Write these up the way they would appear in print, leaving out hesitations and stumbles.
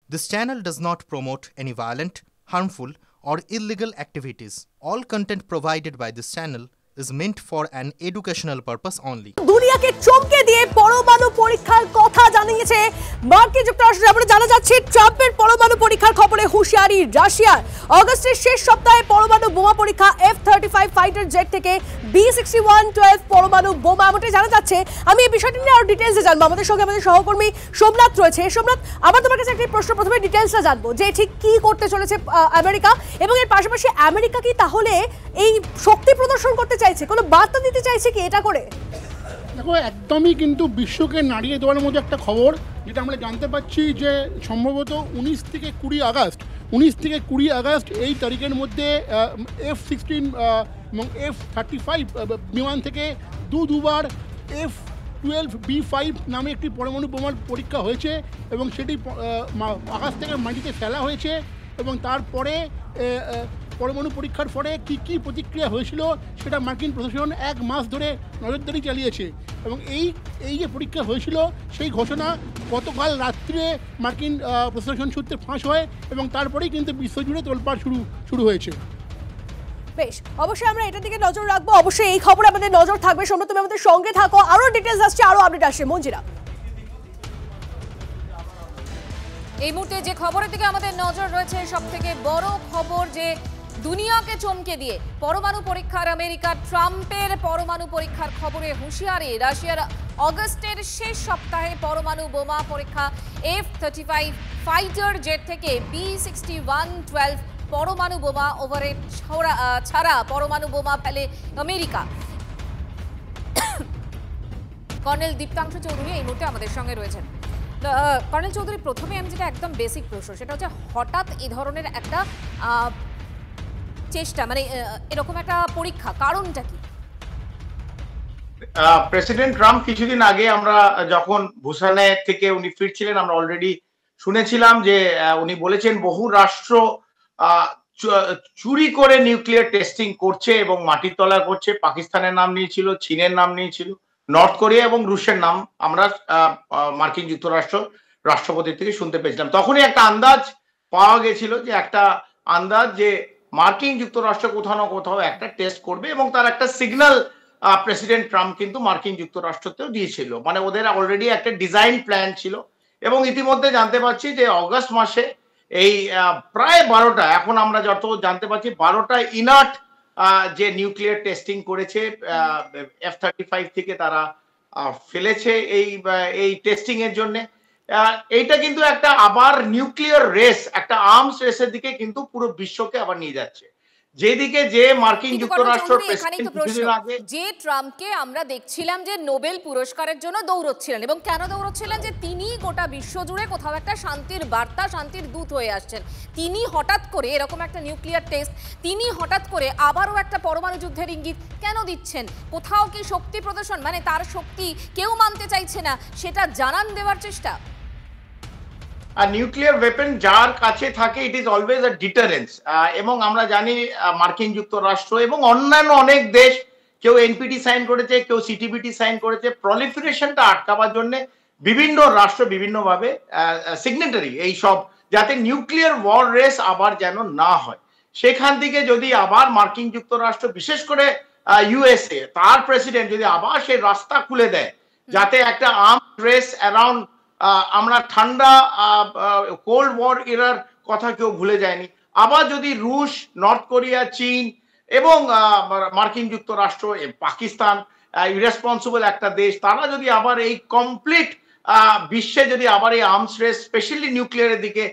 This channel does not promote any violent, harmful, or illegal activities. All content provided by this channel is meant for an educational purpose only. দুনিয়াকে চমকে দিয়ে পরমাণু পরীক্ষার কথা জানিয়েছে মার্কিন যুক্তরাষ্ট্র। আমরা জানা যাচ্ছে ট্রাম্পের পরমাণু পরীক্ষার খবরে হুঁশিয়ারি রাশিয়ার। অগস্টের শেষ সপ্তাহে পরমাণু বোমা পরীক্ষা F-35 ফাইটার জেট থেকে B-61-12 পরমাণু বোমা এমনটাই জানা যাচ্ছে। আমি এই বিষয়টি নিয়ে আরো ডিটেইলসে জানবো। আমাদের সঙ্গে আমাদের সহকর্মী সোমনাথ রয়েছে। সোমনাথ, আবার তোমার কাছে একটি প্রশ্ন, প্রথমে ডিটেইলসটা জানবো যে ঠিক কি করতে চলেছে আমেরিকা, এবং এর পাশাপাশি আমেরিকা কি তাহলে এই শক্তি প্রদর্শন করতে চাইছে, কোনো বার্তা দিতে চাইছে কি এটা করে? দেখো, একদমই কিন্তু বিশ্বকে নাড়িয়ে দেওয়ার মধ্যে একটা খবর যেটা আমরা জানতে পাচ্ছি যে সম্ভবত 19 থেকে 20 আগস্ট এই তারিখের মধ্যে F-16 এবং F-35 বিমান থেকে দুবার F-12B5 নামে একটি পরমাণু বোমার পরীক্ষা হয়েছে এবং সেটি আকাশ থেকে মাটিতে ফেলা হয়েছে। এবং তারপরে পরমাণু পরীক্ষার পরে কী প্রতিক্রিয়া হয়েছিল সেটা মার্কিন প্রশাসন 1 মাস ধরে নজরদারি চালিয়েছে। এবং এই যে পরীক্ষা হয়েছিল সেই ঘোষণা গতকাল রাত্রে মার্কিন প্রশাসন সূত্রে ফাঁস হয় এবং তারপরেই কিন্তু বিশ্বজুড়ে তোলপাড় শুরু হয়েছে। বেশ, অবশ্যই আমরা এটার দিকে নজর রাখবো, অবশ্যই এই খবরে আমাদের নজর থাকবে। সোমনাথ, তুমি আমাদের সঙ্গে থাকো, আরো ডিটেইলস আসছে, আরো আপডেট আসছে। মঞ্জিরা, এই মুহূর্তে যে খবরের দিকে আমাদের নজর রয়েছে, সব থেকে বড় খবর যে দুনিয়াকে চমকে দিয়ে পরমাণু পরীক্ষার আমেরিকা ট্রাম্পের পরমাণু পরীক্ষার খবরে হুঁশিয়ারি রাশিয়ার। অগস্টের শেষ সপ্তাহে পরমাণু বোমা পরীক্ষা F-35 ফাইটার জেট থেকে B-61-12 পরমাণু বোমা ওভারহেড ছাড়া পরমাণু বোমা ফেলে আমেরিকা। কর্নেল দীপ্তাংশু চৌধুরী এই মুহূর্তে আমাদের সঙ্গে রয়েছেন। কর্নেল চৌধুরী, প্রথমে আমি যেটা একদম বেসিক প্রশ্ন, সেটা হচ্ছে হঠাৎ এই ধরনের একটা চেষ্টা, মানে এরকম একটা পরীক্ষা, কারণটা কি? প্রেসিডেন্ট ট্রাম্প কিছুদিন আগে আমরা যখন বুসানে থেকে উনি ফিরছিলেন, আমরা অলরেডি শুনেছিলাম যে উনি বলেছেন বহু রাষ্ট্র চুরি করে নিউক্লিয়ার টেস্টিং করছে এবং মাটির তলায় করছে। পাকিস্তানের নাম নিয়েছিল, চীনের নাম নিয়েছিল, নর্থ কোরিয়া এবং রুশের নাম আমরা মার্কিন যুক্তরাষ্ট্র রাষ্ট্রপতির থেকে শুনতে পেয়েছিলাম। তখনই একটা আন্দাজ পাওয়া গেছিল, যে একটা আন্দাজ যে মার্কিন যুক্তরাষ্ট্র কোথাও না কোথাও একটা টেস্ট করবে, এবং তার একটা সিগন্যাল প্রেসিডেন্ট ট্রাম্প কিন্তু মার্কিন যুক্তরাষ্ট্রতেও দিয়েছিল। মানে ওদের অলরেডি একটা ডিজাইন প্ল্যান ছিল। এবং ইতিমধ্যে জানতে পারছি যে অগস্ট মাসে এই প্রায় 12টা, এখন আমরা যত জানতে পারছি 12টা ইনার্ট যে নিউক্লিয়ার টেস্টিং করেছে F-35 থেকে তারা ফেলেছে এই টেস্টিং এর জন্য। এইটা কিন্তু একটা আবার নিউক্লিয়ার রেস, একটা আর্মস রেসের দিকে কিন্তু পুরো বিশ্বকে আবার নিয়ে যাচ্ছে, যেদিকে যে মার্কিন যুক্তরাষ্ট্রের যে ট্রাম্পকে আমরা দেখছিলাম যে নোবেল পুরস্কারের জন্য দৌড়চ্ছিলেন, এবং কেন দৌড়চ্ছিলেন, যে তিনি গোটা বিশ্ব জুড়ে কোথাও একটা শান্তির বার্তা, শান্তির দূত হয়ে আসছেন। তিনি হঠাৎ করে এরকম একটা নিউক্লিয়ার টেস্ট, তিনি হঠাৎ করে আবারও একটা পরমাণু যুদ্ধের ইঙ্গিত কেন দিচ্ছেন? কোথাও কি শক্তি প্রদর্শন, মানে তার শক্তি কেউ মানতে চাইছে না, সেটা জানান দেওয়ার চেষ্টা? আর নিউক্লিয়ার ওয়েপন যার কাছে থাকে, it is always a deterrence. এবং আমরা জানি মার্কিন যুক্তরাষ্ট্র এবং অন্যান্য অনেক দেশ, কেউ এনপিটি সাইন করেছে, কেউ সিটিবিটি সাইন করেছে, প্রলিফারেশনটা আটকাবার জন্য বিভিন্ন রাষ্ট্র বিভিন্নভাবে সিগনেটারি এই সব, যাতে নিউক্লিয়ার ওয়ার রেস আবার যেন না হয়। সেখান থেকে যদি আবার মার্কিন যুক্তরাষ্ট্র, বিশেষ করে ইউএসএ, তার প্রেসিডেন্ট যদি আবার সেই রাস্তা খুলে দেয় যাতে একটা আর্মস রেস অ্যারাউন্ড, আমরা ঠান্ডা কোল্ড ওয়ার এরার কথা কেউ ভুলে যায়নি, আবার যদি রুশ, নর্থ কোরিয়া, চীন এবং মার্কিন যুক্তরাষ্ট্র, পাকিস্তান ইরেসপন্সিবল একটা দেশ, তারা যদি আবার এই কমপ্লিট বিশ্বে যদি আবার এই আর্মস রেস, স্পেশালি নিউক্লিয়ারের দিকে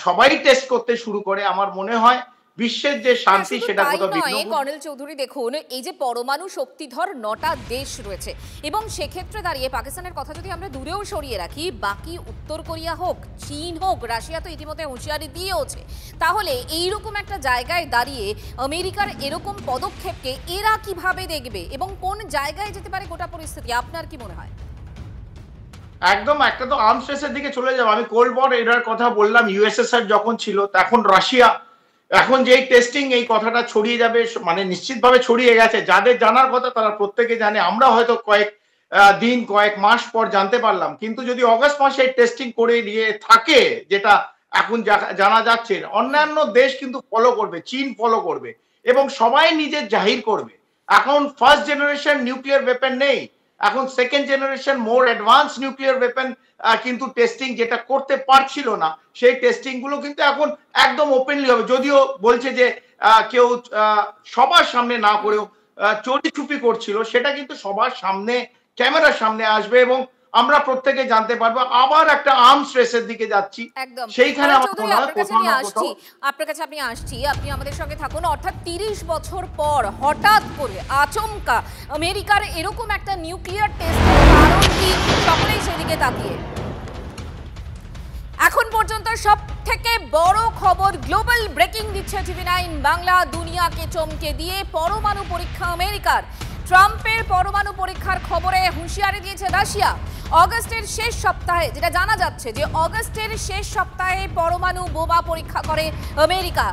সবাই টেস্ট করতে শুরু করে, আমার মনে হয় বিশ্বের যে শান্তি সেটা কোথাও ভিন্ন। কর্নেল চৌধুরী, দেখুন, এই যে পরমাণু শক্তিধর 9টা দেশ রয়েছে, এবং সেক্ষেত্রে দাঁড়িয়ে পাকিস্তানের কথা যদি আমরা দূরেও সরিয়ে রাখি, বাকি উত্তর কোরিয়া হোক, চীন হোক, রাশিয়া তো ইতিমধ্যে হুঁশিয়ারি দিয়েওছে, তাহলে এইরকম একটা জায়গায় দাঁড়িয়ে আমেরিকার এরকম পদক্ষেপকে এরা কিভাবে দেখবে এবং কোন জায়গায় যেতে পারে গোটা পরিস্থিতি? আপনার কি মনে হয়? একদম, একটা তো আর্মস রেসের দিকে চলে যাবো। আমি কোল্ড ওয়ার এরার কথা বললাম, ইউএসএসআর যখন ছিল, তখন রাশিয়া, এখন যে টেস্টিং, এই কথাটা ছড়িয়ে যাবে, মানে নিশ্চিতভাবে ছড়িয়ে গেছে। যাদের জানার কথা তারা প্রত্যেকে জানে, আমরা হয়তো কয়েক দিন, কয়েক মাস পর জানতে পারলাম। কিন্তু যদি অগস্ট মাসে টেস্টিং করে দিয়ে থাকে, যেটা এখন জানা যাচ্ছে অন্যান্য দেশ কিন্তু ফলো করবে, চীন ফলো করবে এবং সবাই নিজের জাহির করবে। এখন ফার্স্ট জেনারেশন নিউক্লিয়ার ওয়েপন নেই, এখন সেকেন্ড জেনারেশন মোর অ্যাডভান্স নিউক্লিয়ার ওয়েপন কিন্তু টেস্টিং যেটা করতে পারছিল না সেই টেস্টিং গুলো কিন্তু এখন একদম ওপেনলি হবে। যদিও বলছে যে কেউ সবার সামনে না করেও চুরি চুপি করছিল, সেটা কিন্তু সবার সামনে ক্যামেরার সামনে আসবে এবং আমরা প্রত্যেকে জানতে পারবো আবার একটা আর্মস রেসের দিকে যাচ্ছি। সেইখানে আপনার কাছে আমি আসছি, আপনি আমাদের সঙ্গে থাকুন। অর্থাৎ 30 বছর পর হঠাৎ করে আচমকা আমেরিকার এরকম একটা নিউক্লিয়ার টেস্টের কারণ কি, সকলেই সেদিকে তাকিয়ে। এখন পর্যন্ত সব থেকে বড় খবর, গ্লোবাল ব্রেকিং দিচ্ছে TV9 বাংলা, দুনিয়াকে চমকে দিয়ে পরমাণু পরীক্ষা আমেরিকার। ট্রাম্পের পরমাণু পরীক্ষার খবরে হুঁশিয়ারি দিয়েছে রাশিয়া। অগস্টের শেষ সপ্তাহে, যেটা জানা যাচ্ছে যে অগস্টের শেষ সপ্তাহে পরমাণু বোমা পরীক্ষা করে আমেরিকা।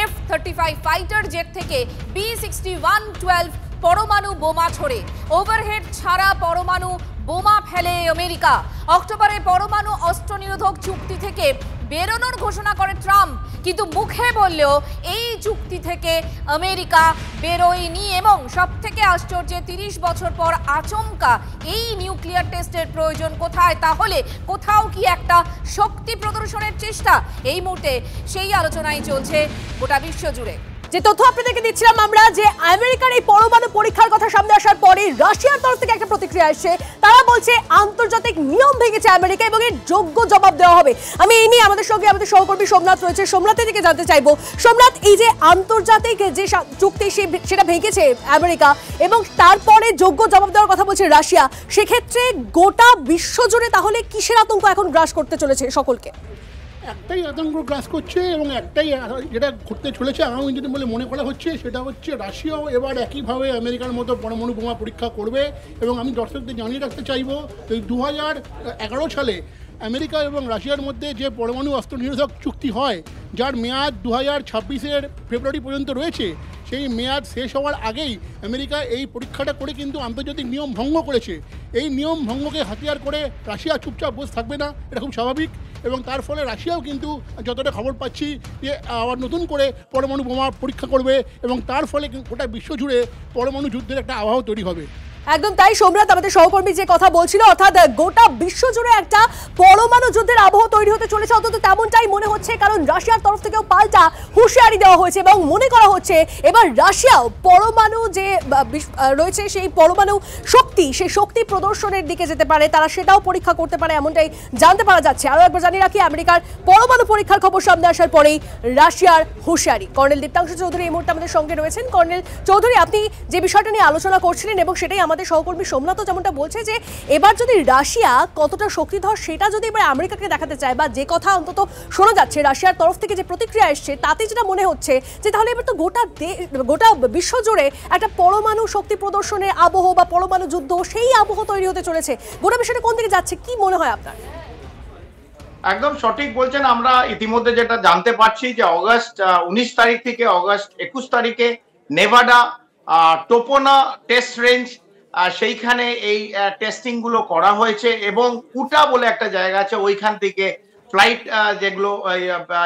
F-35 ফাইটার জেট থেকে B-61-12 পরমাণু বোমা ছোড়ে। ওভারহেড ছাড়া পরমাণু বোমা ফেলে আমেরিকা। অক্টোবরে পরমাণু অস্ত্র নিরোধক চুক্তি থেকে বেরোনোর ঘোষণা করে ট্রাম্প, কিন্তু মুখে বললেও এই চুক্তি থেকে আমেরিকা বেরোয়নি। এবং সব থেকে আশ্চর্যে 30 বছর পর আচমকা এই নিউক্লিয়ার টেস্টের প্রয়োজন কোথায়? তাহলে কোথাও কি একটা শক্তি প্রদর্শনের চেষ্টা? এই মুহূর্তে সেই আলোচনাই চলছে গোটা বিশ্ব জুড়ে। যে তথ্য আপনাদেরকে দিচ্ছিলাম আমরা, যে আমেরিকার এই পরমাণু পরীক্ষার কথা সামনে আসার পরে রাশিয়ার তরফ থেকে একটা প্রতিক্রিয়া আসছে। তারা বলছে আন্তর্জাতিক নিয়ম ভেঙেছে আমেরিকা এবং এর যোগ্য জবাব দেওয়া হবে। আমি এই নিয়ে আমাদের সঙ্গে আমাদের সহকর্মী সোমনাথ রয়েছে, সোমনাথের থেকে জানতে চাইবো। সোমনাথ, এই যে আন্তর্জাতিক যে চুক্তি সেটা ভেঙেছে আমেরিকা এবং তারপরে যোগ্য জবাব দেওয়ার কথা বলছে রাশিয়া, সেক্ষেত্রে গোটা বিশ্বজুড়ে তাহলে কিসের আতঙ্ক এখন গ্রাস করতে চলেছে সকলকে? একটাই আতঙ্ক গ্রাস করছে এবং একটাই যেটা ঘটতে চলেছে আগামী দিনে বলে মনে করা হচ্ছে, সেটা হচ্ছে রাশিয়াও এবার একইভাবে আমেরিকার মতো পরমাণু বোমা পরীক্ষা করবে। এবং আমি দর্শকদের জানিয়ে রাখতে চাইবো, এই 2011 সালে আমেরিকা এবং রাশিয়ার মধ্যে যে পরমাণু অস্ত্র নিরোধক চুক্তি হয়, যার মেয়াদ 2026-এর ফেব্রুয়ারি পর্যন্ত রয়েছে, সেই মেয়াদ শেষ হওয়ার আগেই আমেরিকা এই পরীক্ষাটা করে কিন্তু আন্তর্জাতিক নিয়ম ভঙ্গ করেছে। এই নিয়ম ভঙ্গকে হাতিয়ার করে রাশিয়া চুপচাপ বসে থাকবে না, এটা খুব স্বাভাবিক। এবং তার ফলে রাশিয়াও কিন্তু যতটা খবর পাচ্ছি যে আবার নতুন করে পরমাণু বোমা পরীক্ষা করবে এবং তার ফলে গোটা বিশ্বজুড়ে পরমাণু যুদ্ধের একটা আবহাওয়া তৈরি হবে। একদম তাই সোমনাথ, আমাদের সহকর্মী যে কথা বলছিল, অর্থাৎ গোটা বিশ্বজুড়ে একটা পরমাণু যুদ্ধের আবহ তৈরি হতে চলেছে, অন্তত তেমনটাই মনে হচ্ছে। কারণ রাশিয়ার তরফ থেকেও পাল্টা হুঁশিয়ারি দেওয়া হয়েছে এবং মনে করা হচ্ছে এবার রাশিয়াও পরমাণু যে রয়েছে সেই পরমাণু শক্তি, সেই শক্তি প্রদর্শনের দিকে যেতে পারে, তারা সেটাও পরীক্ষা করতে পারে, এমনটাই জানতে পারা যাচ্ছে। আরও একবার জানিয়ে রাখি, আমেরিকার পরমাণু পরীক্ষার খবর সামনে আসার পরেই রাশিয়ার হুঁশিয়ারি। কর্নেল দীপ্তাংশু চৌধুরী এই মুহূর্তে আমাদের সঙ্গে রয়েছেন। কর্নেল চৌধুরী, আপনি যে বিষয়টা নিয়ে আলোচনা করছিলেন এবং সেটাই আমাদের সহকর্মী সোমনাথও যেমনটা বলছে, যে এবার যদি রাশিয়া কতটা শক্তিধর সেটা যদি এবার আমেরিকাকে দেখাতে চায়, বা যে কথা অন্তত শোনা যাচ্ছে রাশিয়ার তরফ থেকে যে প্রতিক্রিয়া এসছে, তাতে যেটা মনে হচ্ছে যে তাহলে এবার তো গোটা বিশ্ব জুড়ে একটা পরমাণু শক্তি প্রদর্শনের আবহ বা পরমাণু যুদ্ধ, সেই আবহ তৈরি হতে চলেছে। গোটা বিষয়টা কোন দিকে যাচ্ছে কি মনে হয় আপনার? একদম সঠিক বলছেন। আমরা ইতিমধ্যে যেটা জানতে পারছি যে অগস্ট 19 তারিখ থেকে অগস্ট 21 তারিখে নেভাডা টোপোনা টেস্ট রেঞ্জ, সেইখানে এই টেস্টিং গুলো করা হয়েছে এবং উটা বলে একটা জায়গা আছে, ওইখান থেকে ফ্লাইট যেগুলো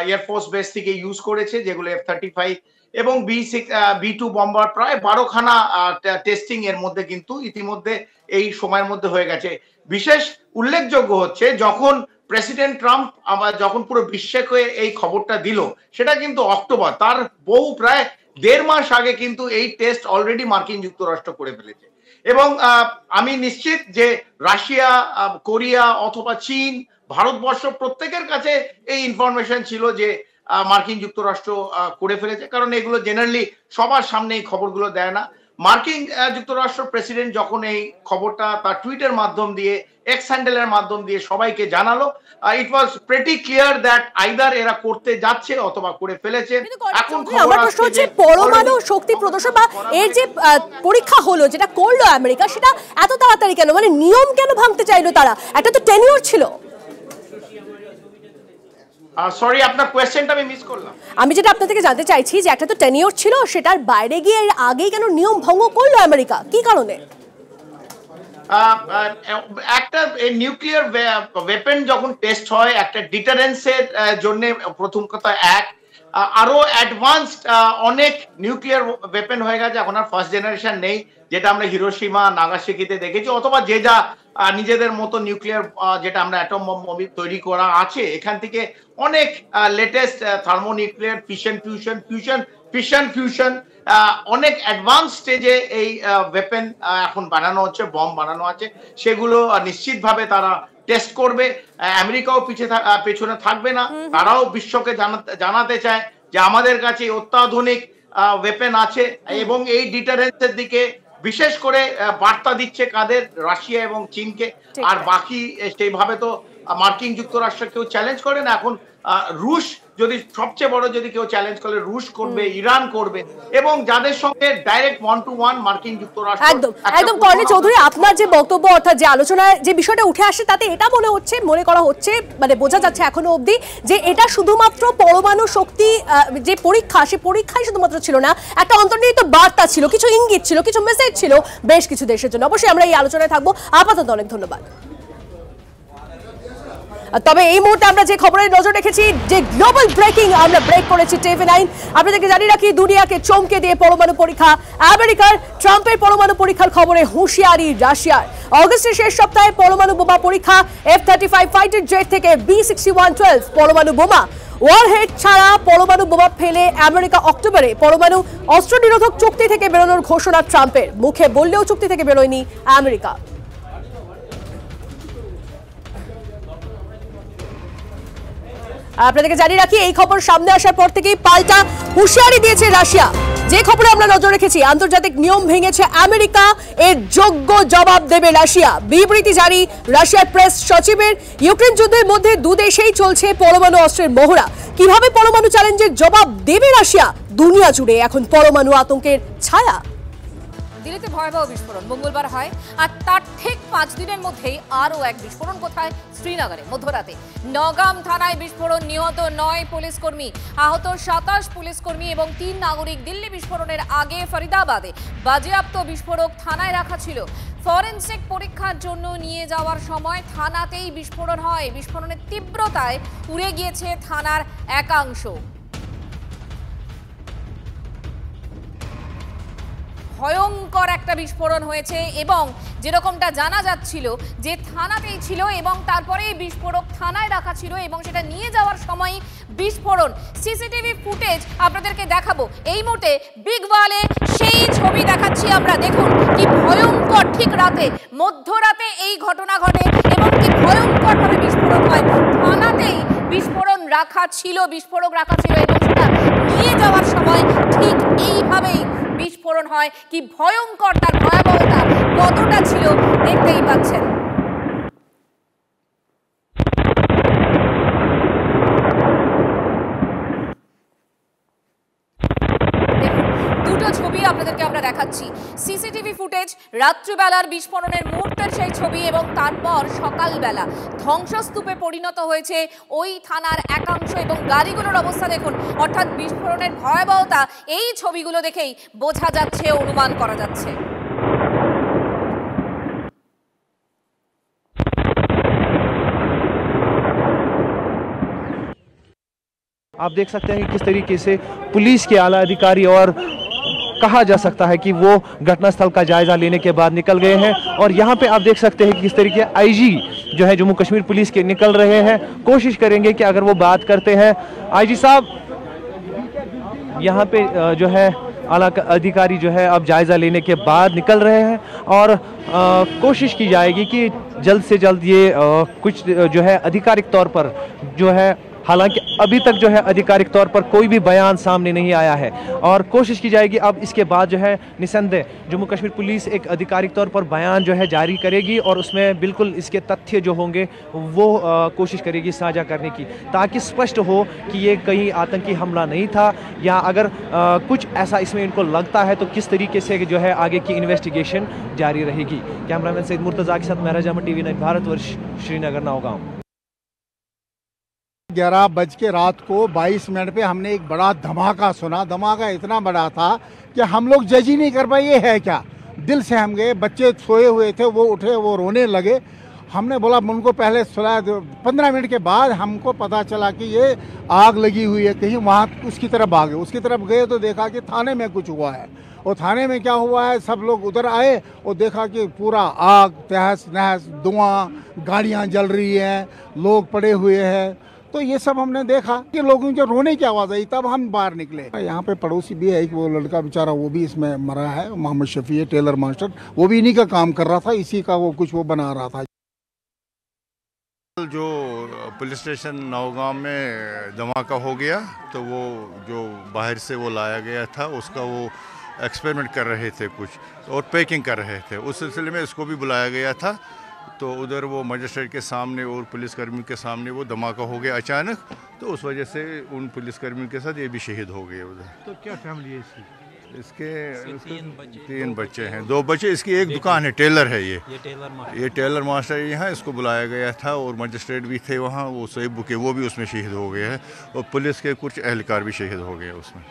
এয়ারফোর্স বেস থেকে ইউজ করেছে, যেগুলো F-35 এবং B-2 বম্বার, প্রায় 12খানা টেস্টিং এর মধ্যে কিন্তু ইতিমধ্যে এই সময়ের মধ্যে হয়ে গেছে। বিশেষ উল্লেখযোগ্য হচ্ছে যখন প্রেসিডেন্ট ট্রাম্প যখন পুরো বিশ্বকে এই খবরটা দিল, সেটা কিন্তু অক্টোবর, তার বহু প্রায় 1.5 মাস আগে কিন্তু এই টেস্ট অলরেডি মার্কিন যুক্তরাষ্ট্র করে ফেলেছে। এবং আমি নিশ্চিত যে রাশিয়া, কোরিয়া অথবা চীন, ভারতবর্ষ প্রত্যেকের কাছে এই ইনফরমেশন ছিল যে মার্কিন যুক্তরাষ্ট্র করে ফেলেছে, কারণ এগুলো জেনারেলি সবার সামনে এই খবরগুলো দেয় না। মার্কিন যুক্তরাষ্ট্র প্রেসিডেন্ট যখন এই খবরটা তার টুইটের মাধ্যম দিয়ে, এক্স হ্যান্ডেলের মাধ্যম দিয়ে সবাইকে জানালো, it was pretty clear that either এরা করতে যাচ্ছে অথবা করে ফেলেছে। এখন আমার প্রশ্ন হচ্ছে, পরমাণু শক্তি প্রদর্শন বা এর যে পরীক্ষা হলো, যেটা করলো আমেরিকা, সেটা এত তাড়াতাড়ি কেন? মানে নিয়ম কেন ভাঙতে চাইলো তারা? একটা তো টেনিওর ছিল। সরি, আপনার কোয়েশ্চেনটা আমি মিস করলাম। আমি যেটা আপনার থেকে জানতে চাইছি যে একটা তো টেনিওর ছিল, সেটার বাইরে গিয়ে আগেই কেন নিয়ম ভঙ্গ করলো আমেরিকা, কি কারণে? একটা নিউক্লিয়ার ওয়েপেন যখন টেস্ট হয় একটা ডিটারেন্সের জন্য প্রথম কথা আরো অ্যাডভান্সড অনেক নিউক্লিয়ার ওয়েপেন হয়ে গেছে, এখন আর ফার্স্ট জেনারেশন নেই যেটা আমরা হিরোশিমা নাগাসাকিতে দেখেছি, অথবা যে যা নিজেদের মতো নিউক্লিয়ার যেটা আমরা অ্যাটম বম তৈরি করা আছে, এখান থেকে অনেক লেটেস্ট থার্মোনিউক্লিয়ার ফিউশন অনেক অ্যাডভান্স স্টেজে এই ওয়েপেন এখন বানানো হচ্ছে, বম বানানো আছে, সেগুলো নিশ্চিতভাবে তারা টেস্ট করবে। আমেরিকাও পেছনে থাকবে না, তারাও বিশ্বকে জানাতে চায় যে আমাদের কাছে অত্যাধুনিক ওয়েপেন আছে, এবং এই ডিটারেন্সের দিকে বিশেষ করে বার্তা দিচ্ছে কাদের, রাশিয়া এবং চীনকে। আর বাকি সেইভাবে তো মার্কিন যুক্তরাষ্ট্র কেউ চ্যালেঞ্জ করে না। এখন রুশ যদি সবচেয়ে বড় যদি কেউ চ্যালেঞ্জ করে, রুশ করবে, ইরান করবে, এবং যাদের সঙ্গে ডাইরেক্ট 1-to-1 মার্কিন যুক্তরাষ্ট্র। একদম কর্নেল চৌধুরী, আপনার যে বক্তব্য অর্থাৎ যে আলোচনায় যে বিষয়টা উঠে আসে তাতে এটা মনে করা হচ্ছে, মানে বোঝা যাচ্ছে এখনো অবধি যে এটা শুধুমাত্র পরমাণু শক্তি যে পরীক্ষা, সে পরীক্ষাই শুধুমাত্র ছিল না, একটা অন্তর্নিহিত বার্তা ছিল, কিছু ইঙ্গিত ছিল, কিছু মেসেজ ছিল বেশ কিছু দেশের জন্য। অবশ্যই আমরা এই আলোচনায় থাকবো। আপাতত অনেক ধন্যবাদ। তবে এই মুহূর্তে আমরা যে খবরের নজর রেখেছি, যে গ্লোবাল ব্রেকিং আমরা ব্রেক করেছি TV9, আপনাদেরকে জানিয়ে রাখি দুনিয়াকে চমকে দিয়ে পরমাণু পরীক্ষা আমেরিকার, ট্রাম্পের পরমাণু পরীক্ষার খবরে হুঁশিয়ারি রাশিয়ার। অগস্টের শেষ সপ্তাহে পরমাণু বোমা পরীক্ষা, F-35 ফাইটার জেট থেকে B-61-12 পরমাণু বোমা, ওয়ারহেড ছাড়া পরমাণু বোমা ফেলে আমেরিকা অক্টোবরে পরমাণু অস্ত্র নিরোধক চুক্তি থেকে বেরোনোর ঘোষণা ট্রাম্পের, মুখে বললেও চুক্তি থেকে বেরোয়নি আমেরিকা। আপনাদেরকে জানিয়ে রাখি এই খবর সামনে আসার পর থেকেই পাল্টা হুঁশিয়ারি দিয়েছে রাশিয়া। যে খবরে আমরা নজর রেখেছি, আন্তর্জাতিক নিয়ম ভেঙেছে আমেরিকা, এর যোগ্য জবাব দেবে রাশিয়া। বিবৃতি জারি রাশিয়ার প্রেস সচিবের। ইউক্রেন যুদ্ধের মধ্যে দুদেশেই চলছে পরমাণু অস্ত্রের মহড়া। কিভাবে পরমাণু চ্যালেঞ্জের জবাব দেবে রাশিয়া? দুনিয়া জুড়ে এখন পরমাণু আতঙ্কের ছায়া। দিল্লিতে ভয়াবহ বিস্ফোরণ মঙ্গলবার হয়, আর তার ঠিক 5 দিনের মধ্যেই আরও এক বিস্ফোরণ। কোথায়? শ্রীনগরে মধ্যরাতে নগাম থানায় বিস্ফোরণ, নিহত 9 পুলিশ কর্মী, আহত 27 পুলিশ কর্মী এবং 3 নাগরিক। দিল্লি বিস্ফোরণের আগে ফরিদাবাদে বাজেয়াপ্ত বিস্ফোরক থানায় রাখা ছিল। ফরেনসিক পরীক্ষার জন্য নিয়ে যাওয়ার সময় থানাতেই বিস্ফোরণ হয়। বিস্ফোরণের তীব্রতায় উড়ে গিয়েছে থানার একাংশ। ভয়ঙ্কর একটা বিস্ফোরণ হয়েছে, এবং যেরকমটা জানা যাচ্ছিল যে থানাতেই ছিল এবং তারপরে বিস্ফোরক থানায় রাখা ছিল এবং সেটা নিয়ে যাওয়ার সময় বিস্ফোরণ। সিসিটিভি ফুটেজ আপনাদেরকে দেখাবো এই মুহূর্তে। বিগ ওয়ালে সেই ছবি দেখাচ্ছি আমরা, দেখুন কি ভয়ঙ্কর, ঠিক রাতে, মধ্যরাতে এই ঘটনা ঘটে এবং কি ভয়ঙ্করভাবে বিস্ফোরণ হয়। থানাতেই বিস্ফোরক রাখা ছিল এবং সেটা নিয়ে যাওয়ার সময় ঠিক এইভাবেই বিস্ফোরণ হয়। কি ভয়ঙ্কর, তার ভয়াবহতা কতটা ছিল দেখতেই পাচ্ছেন। দুটো ছবি আপনাদেরকে আমরা দেখাচ্ছি, সিসিটিভি ফুটেজ, রাত্রিবেলার বিস্ফোরণের মুহূর্তের সেই ছবি এবং তারপর সকালবেলা ধ্বংসস্তূপে পরিণত হয়েছে ওই থানার একাংশ এবং গাড়িগুলোর অবস্থা দেখুন। অর্থাৎ বিস্ফোরণের ভয়াবহতা এই ছবিগুলো দেখেই বোঝা যাচ্ছে, অনুমান করা যাচ্ছে। आप देख सकते हैं कि किस तरीके से पुलिस के आला अधिकारी और कहा जा सकता है कि वो घटनास्थल का जायजा लेने के बाद निकल गए हैं। और यहाँ पे आप देख सकते हैं कि किस तरीके आईजी जो है जम्मू कश्मीर पुलिस के निकल रहे हैं। कोशिश करेंगे कि अगर वो बात करते हैं, आईजी साहब यहाँ पे जो है आला अधिकारी जो है अब जायजा लेने के बाद निकल रहे हैं और कोशिश की जाएगी कि जल्द से जल्द ये कुछ जो है आधिकारिक तौर पर जो है, हालांकि अभी तक जो है आधिकारिक तौर पर कोई भी बयान सामने नहीं आया है और कोशिश की जाएगी अब इसके बाद जो है निसंदेह जम्मू कश्मीर पुलिस एक आधिकारिक तौर पर बयान जो है जारी करेगी और उसमें बिल्कुल इसके तथ्य जो होंगे वो कोशिश करेगी साझा करने की, ताकि स्पष्ट हो कि ये कहीं आतंकी हमला नहीं था या अगर कुछ ऐसा इसमें इनको लगता है तो किस तरीके से जो है आगे की इन्वेस्टिगेशन जारी रहेगी। कैमरामैन सईद मुर्तज़ा के साथ महराज अहमद, TV9 भारतवर्ष, श्रीनगर, नौगांव। 11 बज के रात को 22 मिनट पे हमने एक बड़ा धमाका सुना। धमाका इतना बड़ा था कि हम लोग जज ही नहीं कर पाए ये है क्या। दिल से हम गए। बच्चे सोए हुए थे, वो उठे, वो रोने लगे। हमने बोला उनको पहले सुलाया। 15 मिनट के बाद हमको पता चला कि ये आग लगी हुई है कहीं, वहाँ उसकी तरफ भागे। उसकी तरफ गए तो देखा कि थाने में कुछ हुआ है। और थाने में क्या हुआ है, सब लोग उधर आए और देखा कि पूरा आग, तहस नहस, धुआं, गाड़ियाँ जल रही हैं, लोग पड़े हुए हैं। तो ये सब हमने देखा कि लोगों की रोने की आवाज़ आई, तब हम बाहर निकले। यहाँ पे पड़ोसी भी है, एक वो लड़का बेचारा, वो भी इसमें मरा है, मोहम्मद शफी है, टेलर मास्टर। वो भी इन्हीं का काम कर रहा था, इसी का वो कुछ वो बना रहा था। जो पुलिस स्टेशन नौगांव में धमाका हो गया, तो वो जो बाहर से वो लाया गया था, उसका वो एक्सपेरिमेंट कर रहे थे कुछ और पैकिंग कर रहे थे। उस सिलसिले में इसको भी बुलाया गया था। तो उधर वो मजिस्ट्रेट के सामने और पुलिसकर्मियों के सामने वो धमाका हो गया अचानक। तो उस वजह से उन पुलिसकर्मियों के साथ ये भी शहीद हो गए उधर। तो क्या फैमिली है इसके 3 बच्चे हैं, 2 बच्चे। इसकी एक दुकान है, टेलर है ये टेलर मास्टर यहाँ। इसको बुलाया गया था और मजिस्ट्रेट भी थे वहाँ, वो सैयद के, वो भी उसमें शहीद हो गए हैं। और पुलिस के कुछ एहलकार भी शहीद हो गए उसमें।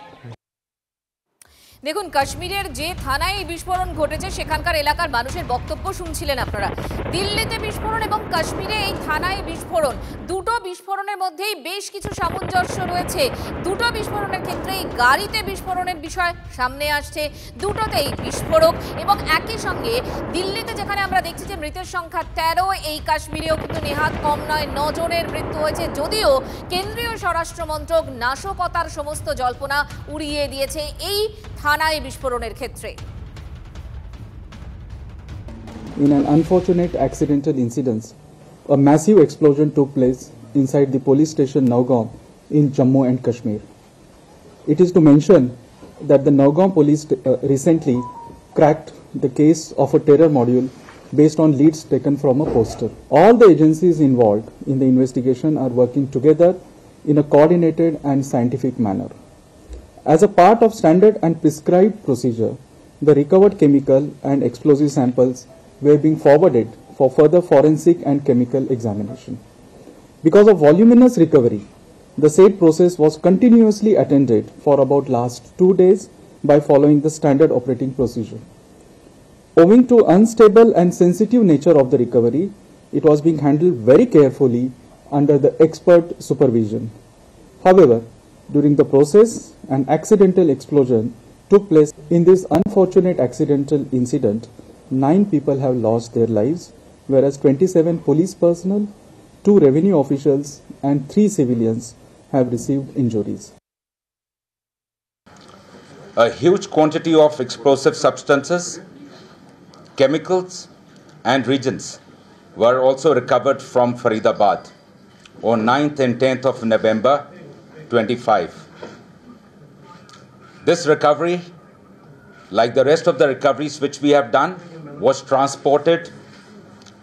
দেখুন, কাশ্মীরের যে থানায় বিস্ফোরণ ঘটেছে সেখানকার এলাকার মানুষের বক্তব্য শুনছিলেন আপনারা। দিল্লিতে বিস্ফোরণ এবং কাশ্মীরে এই থানায় বিস্ফোরণ, দুটো বিস্ফোরণের মধ্যেই বেশ কিছু সামঞ্জস্য রয়েছে। দুটো বিস্ফোরণের ক্ষেত্রেই গাড়িতে বিস্ফোরণের বিষয় সামনে আসছে, দুটোতেই বিস্ফোরক। এবং একই সঙ্গে দিল্লিতে যেখানে আমরা দেখছি যে মৃতের সংখ্যা 13, এই কাশ্মীরেও কিন্তু নেহাত কম নয়, 9 জনের মৃত্যু হয়েছে। যদিও কেন্দ্রীয় স্বরাষ্ট্রমন্ত্রক নাশকতার সমস্ত জল্পনা উড়িয়ে দিয়েছে এই থানায় বিস্ফোরণের ক্ষেত্রে। In an unfortunate accidental incident, a massive explosion took place inside the police station Naugaon in Jammu and Kashmir. It is to mention that the Naugaon police recently cracked the case of a terror module based on leads taken from a poster. All the agencies involved in the investigation are working together in a coordinated and scientific manner. As a part of standard and prescribed procedure, the recovered chemical and explosive samples were being forwarded for further forensic and chemical examination. Because of voluminous recovery, the said process was continuously attended for about last 2 days by following the standard operating procedure. Owing to unstable and sensitive nature of the recovery, it was being handled very carefully under the expert supervision. However, during the process, an accidental explosion took place. In this unfortunate accidental incident, 9 people have lost their lives, whereas 27 police personnel, 2 revenue officials and 3 civilians have received injuries. A huge quantity of explosive substances, chemicals and reagents were also recovered from Faridabad on 9th and 10th of November 25. This recovery, like the rest of the recoveries which we have done, was transported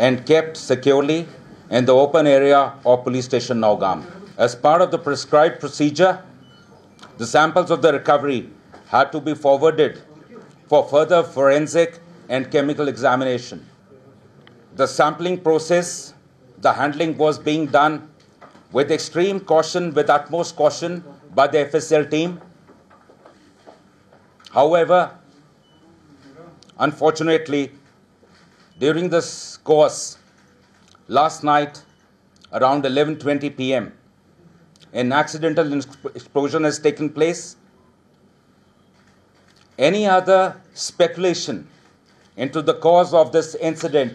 and kept securely in the open area of police station Naugaon. As part of the prescribed procedure, the samples of the recovery had to be forwarded for further forensic and chemical examination. The sampling process, the handling was being done with extreme caution, with utmost caution by the FSL team. However, unfortunately, during this course, last night around 11:20 p.m., an accidental explosion has taken place. Any other speculation into the cause of this incident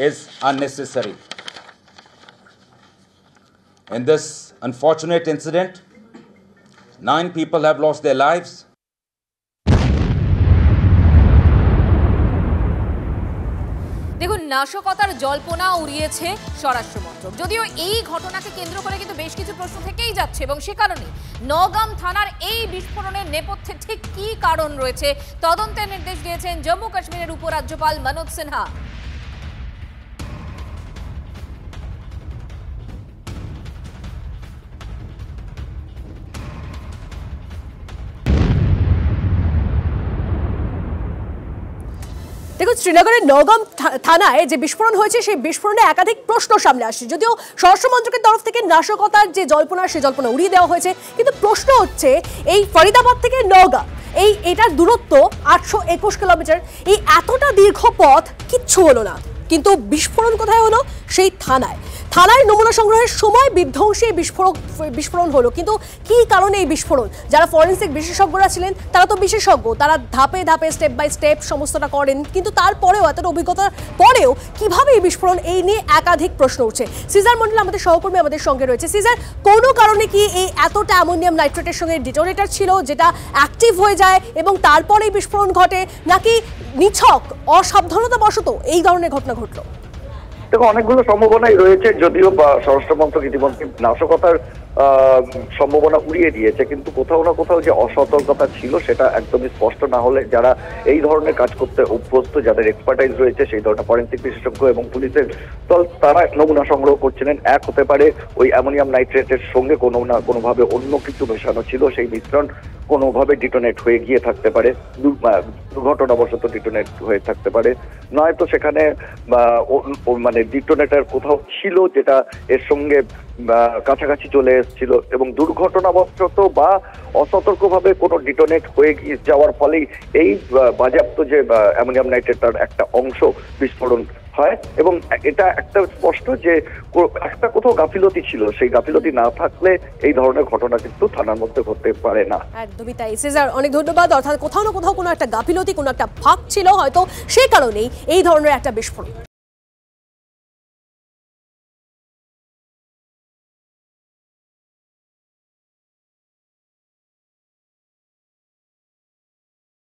is unnecessary. In this unfortunate incident, 9 people have lost their lives. দেখুন, নাশকতার জল্পনা উড়িয়েছে স্বরাষ্ট্রমন্ত্রক। যদিও এই ঘটনাকে কেন্দ্র করে কিন্তু বেশ কিছু প্রশ্ন থেকেই যাচ্ছে এবং সে কারণে নওগাম থানার এই বিস্ফোরণের নেপথ্যে ঠিক কী কারণ রয়েছে তদন্তের নির্দেশ দিয়েছেন জম্মু কাশ্মীরের উপরাজ্যপাল মনোজ সিনহা। দেখুন, শ্রীনগরের নওগাম থানায় যে বিস্ফোরণ হয়েছে সেই বিস্ফোরণে একাধিক প্রশ্ন সামনে আসছে। যদিও স্বরাষ্ট্রমন্ত্রকের তরফ থেকে নাশকতার যে জল্পনা, সেই জল্পনা উড়িয়ে দেওয়া হয়েছে, কিন্তু প্রশ্ন হচ্ছে এই ফরিদাবাদ থেকে নওগাঁ এটার দূরত্ব 821 কিলোমিটার। এই এতটা দীর্ঘ পথ কিচ্ছু হলো না, কিন্তু বিস্ফোরণ কোথায় হলো? সেই থানায় নমুনা সংগ্রহের সময় বিধ্বংসী বিস্ফোরণ হলো। কিন্তু কি কারণে এই বিস্ফোরণ? যারা ফরেনসিক বিশেষজ্ঞরা ছিলেন তারা তো বিশেষজ্ঞ, তারা ধাপে ধাপে স্টেপ বাই স্টেপ সমস্তটা করেন, কিন্তু তারপরেও এতটা অভিজ্ঞতার পরেও কিভাবে এই বিস্ফোরণ, এই নিয়ে একাধিক প্রশ্ন উঠছে। সিজার মন্ডল আমাদের সহকর্মী আমাদের সঙ্গে রয়েছে। সিজার, কোনো কারণে কি এই এতটা অ্যামোনিয়াম নাইট্রেটের সঙ্গে ডিটোনেটর ছিল যেটা অ্যাক্টিভ হয়ে যায় এবং তারপরেই বিস্ফোরণ ঘটে, নাকি নিছক অসাবধানতাবশত এই ধরনের ঘটনা ঘটলো? দেখো, অনেকগুলো সম্ভাবনাই রয়েছে, যদিও স্বরাষ্ট্রমন্ত্রক ইতিমধ্যে নাশকতার সম্ভাবনা উড়িয়ে দিয়েছে, কিন্তু কোথাও না কোথাও যে অসতর্কতা ছিল সেটা একদমই স্পষ্ট। না হলে যারা এই ধরনের কাজ করতে অভ্যস্ত, যাদের এক্সপার্টাইজ রয়েছে সেই ধরনের ফরেনসিক বিশেষজ্ঞ এবং পুলিশের দল, তারা নমুনা সংগ্রহ করছিলেন। এক হতে পারে ওই অ্যামোনিয়াম নাইট্রেটের সঙ্গে কোনো না কোনোভাবে অন্য কিছু মেশানো ছিল, সেই মিশ্রণ কোনোভাবে ডিটোনেট হয়ে গিয়ে থাকতে পারে, দুর্ঘটনাবশত ডিটোনেট হয়ে থাকতে পারে, নয়তো সেখানে মানে ডিটোনেটার কোথাও ছিল যেটা এর সঙ্গে কাছাকাছি চলে এসেছিল এবং দুর্ঘটনাবশত বা অসতর্কভাবে কোনো ডিটোনেট হয়ে যাওয়ার ফলেই এই বাজেয়াপ্ত যে অ্যামোনিয়াম নাইট্রেটার একটা অংশ বিস্ফোরণ হয়। এবং এটা একটা স্পষ্ট যে একটা কোথাও গাফিলতি ছিল, সেই গাফিলতি না থাকলে এই ধরনের ঘটনা কিন্তু থানার মধ্যে ঘটতে পারে না। একদমই তাই সিজার, অনেক ধন্যবাদ। অর্থাৎ কোথাও না কোথাও কোনো একটা গাফিলতি, কোনো একটা ফাঁক ছিল হয়তো, সেই কারণেই এই ধরনের একটা বিস্ফোরণ।